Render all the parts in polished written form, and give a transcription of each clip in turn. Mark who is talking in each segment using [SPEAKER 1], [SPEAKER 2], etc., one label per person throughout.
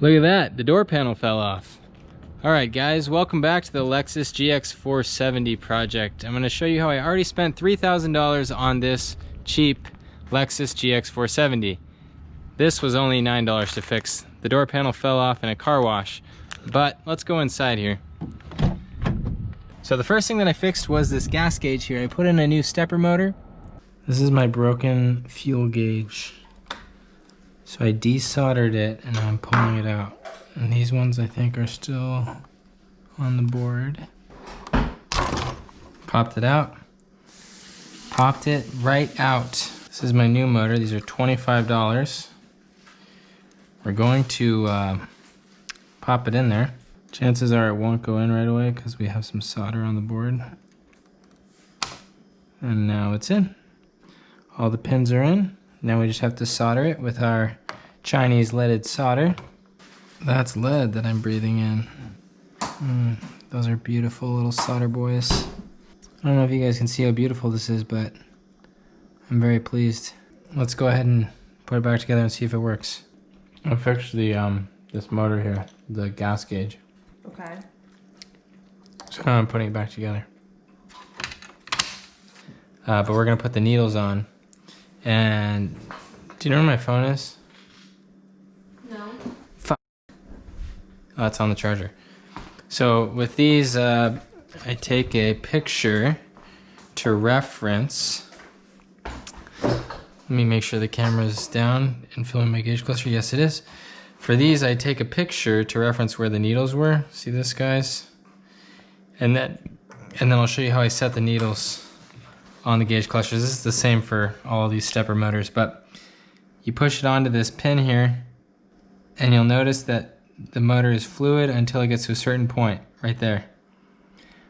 [SPEAKER 1] Look at that, the door panel fell off. Alright guys, welcome back to the Lexus GX470 project. I'm going to show you how I already spent $3,000 on this cheap Lexus GX470. This was only $9 to fix. The door panel fell off in a car wash. But let's go inside here. So the first thing that I fixed was this gas gauge here. I put in a new stepper motor. This is my broken fuel gauge. So I desoldered it and I'm pulling it out. And these ones I think are still on the board. Popped it out. Popped it right out. This is my new motor. These are $25. We're going to pop it in there. Chances are it won't go in right away because we have some solder on the board. And now it's in. All the pins are in. Now we just have to solder it with our Chinese leaded solder. That's lead that I'm breathing in. Those are beautiful little solder boys. I don't know if you guys can see how beautiful this is, but I'm very pleased. Let's go ahead and put it back together and see if it works. I fixed the this motor here, the gas gauge.
[SPEAKER 2] Okay.
[SPEAKER 1] So now I'm putting it back together. But we're gonna put the needles on. And do you know where my phone is?
[SPEAKER 2] No.
[SPEAKER 1] Oh, it's on the charger. So with these, I take a picture to reference. Let me make sure the camera's down and filming my gauge cluster. Yes, it is. For these, I take a picture to reference where the needles were. See this, guys? And then I'll show you how I set the needles on the gauge clusters. This is the same for all of these stepper motors, but you push it onto this pin here and you'll notice that the motor is fluid until it gets to a certain point right there.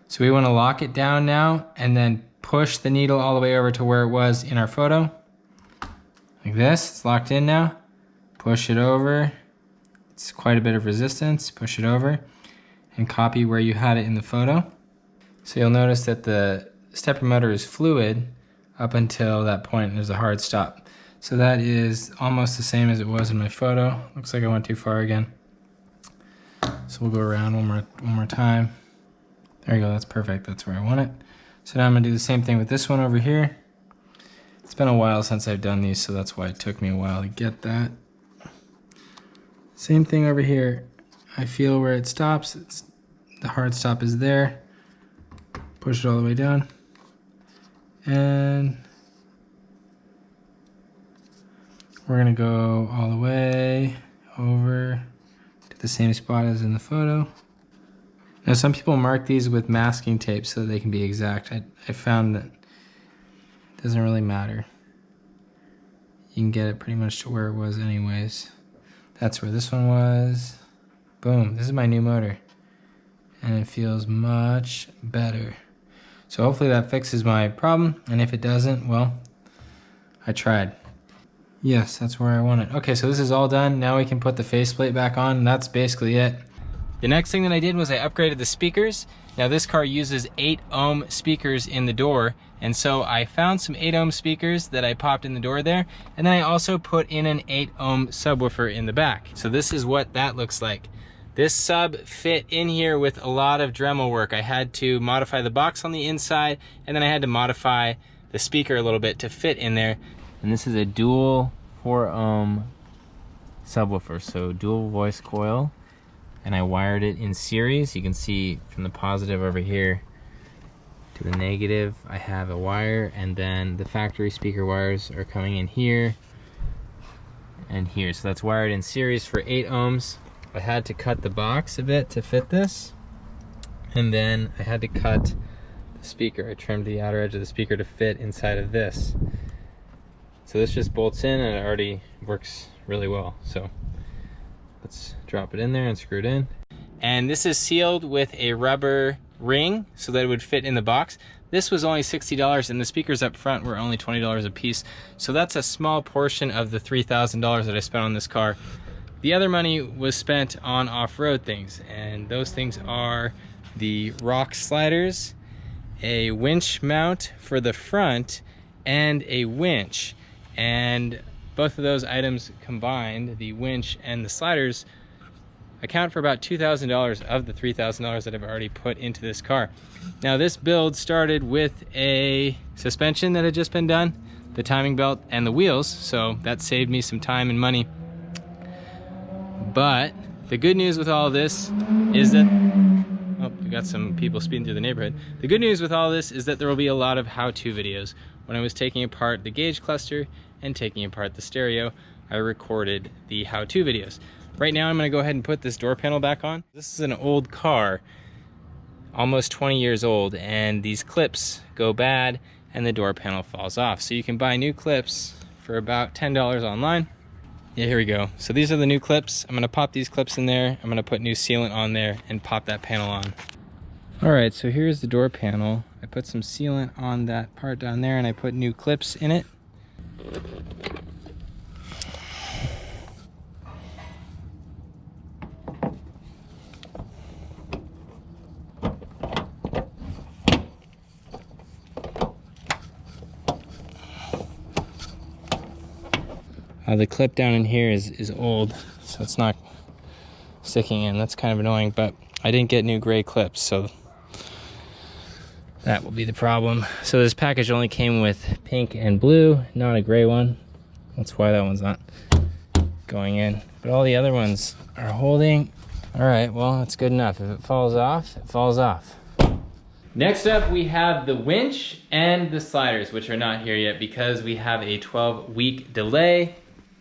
[SPEAKER 1] So we want to lock it down now and then push the needle all the way over to where it was in our photo. Like this, it's locked in now. Push it over. It's quite a bit of resistance. Push it over and copy where you had it in the photo. So you'll notice that the stepper motor is fluid up until that point. There's a hard stop. So that is almost the same as it was in my photo. Looks like I went too far again. So we'll go around one more time. There you go, that's perfect. That's where I want it. So now I'm gonna do the same thing with this one over here. It's been a while since I've done these, so that's why it took me a while to get that. Same thing over here. I feel where it stops. The hard stop is there. Push it all the way down. And we're gonna go all the way over to the same spot as in the photo. Now some people mark these with masking tape so that they can be exact. I found that it doesn't really matter. You can get it pretty much to where it was anyways. That's where this one was. Boom, this is my new motor. And it feels much better. So hopefully that fixes my problem, and if it doesn't, well, I tried. Yes, that's where I want it. Okay, so this is all done. Now we can put the faceplate back on, and that's basically it. The next thing that I did was I upgraded the speakers. Now this car uses 8-ohm speakers in the door, and so I found some 8-ohm speakers that I popped in the door there, and then I also put in an 8-ohm subwoofer in the back. So this is what that looks like. This sub fit in here with a lot of Dremel work. I had to modify the box on the inside, and then I had to modify the speaker a little bit to fit in there. And this is a dual 4-ohm subwoofer, so dual voice coil. And I wired it in series. You can see from the positive over here to the negative, I have a wire, and then the factory speaker wires are coming in here and here. So that's wired in series for 8 ohms. I had to cut the box a bit to fit this, and then I had to cut the speaker. I trimmed the outer edge of the speaker to fit inside of this. So this just bolts in and it already works really well. So let's drop it in there and screw it in. And this is sealed with a rubber ring so that it would fit in the box. This was only $60 and the speakers up front were only $20 a piece. So that's a small portion of the $3,000 that I spent on this car. The other money was spent on off-road things, and those things are the rock sliders, a winch mount for the front, and a winch. And both of those items combined, the winch and the sliders, account for about $2,000 of the $3,000 that I've already put into this car. Now this build started with a suspension that had just been done, the timing belt, and the wheels, so that saved me some time and money. But the good news with all of this is that, oh, we got some people speeding through the neighborhood. The good news with all this is that there will be a lot of how-to videos. When I was taking apart the gauge cluster and taking apart the stereo, I recorded the how-to videos. Right now I'm gonna go ahead and put this door panel back on. This is an old car, almost 20 years old, and these clips go bad and the door panel falls off. So you can buy new clips for about $10 online. Yeah, here we go. So these are the new clips. I'm gonna pop these clips in there. I'm gonna put new sealant on there and pop that panel on. All right, so here's the door panel. I put some sealant on that part down there and I put new clips in it. The clip down in here is old, so it's not sticking in. That's kind of annoying, but I didn't get new gray clips, so that will be the problem. So this package only came with pink and blue, not a gray one. That's why that one's not going in. But all the other ones are holding. All right, well, that's good enough. If it falls off, it falls off. Next up, we have the winch and the sliders, which are not here yet because we have a 12-week delay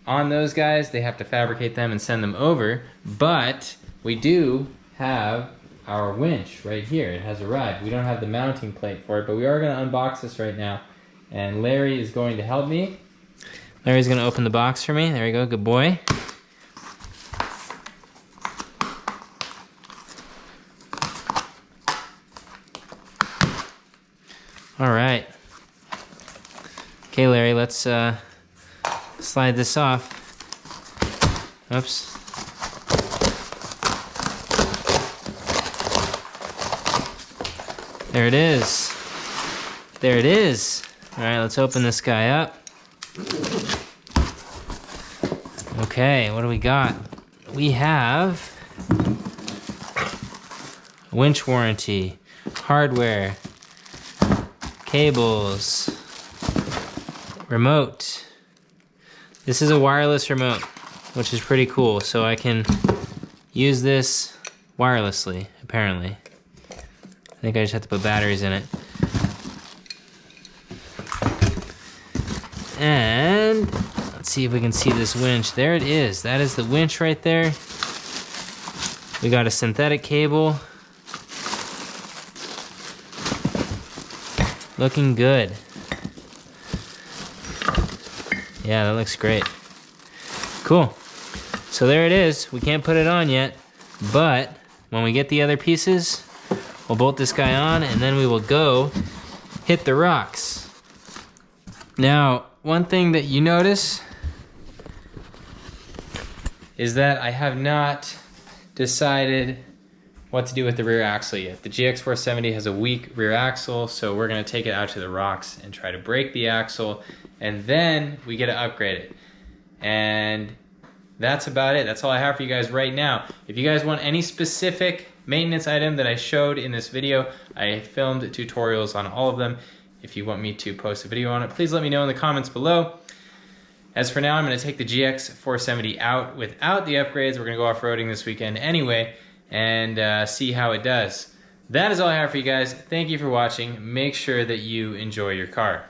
[SPEAKER 1] on those guys. They have to fabricate them and send them over, but we do have our winch right here. It has arrived. We don't have the mounting plate for it, but we are going to unbox this right now, and Larry is going to help me. Larry's going to open the box for me. There you go, good boy. All right. Okay, Larry, let's slide this off. Oops. There it is. There it is. All right, let's open this guy up. Okay, what do we got? We have winch warranty, hardware, cables, remote. This is a wireless remote, which is pretty cool. So I can use this wirelessly, apparently. I think I just have to put batteries in it. And let's see if we can see this winch. There it is. That is the winch right there. We got a synthetic cable. Looking good. Yeah, that looks great. Cool. So there it is. We can't put it on yet, but when we get the other pieces, we'll bolt this guy on and then we will go hit the rocks. Now, one thing that you notice is that I have not decided what to do with the rear axle yet. The GX470 has a weak rear axle, so we're gonna take it out to the rocks and try to break the axle, and then we get to upgrade it. And that's about it. That's all I have for you guys right now. If you guys want any specific maintenance item that I showed in this video, I filmed tutorials on all of them. If you want me to post a video on it, please let me know in the comments below. As for now, I'm gonna take the GX470 out without the upgrades. We're gonna go off-roading this weekend anyway, and see how it does. That is all I have for you guys. Thank you for watching. Make sure that you enjoy your car.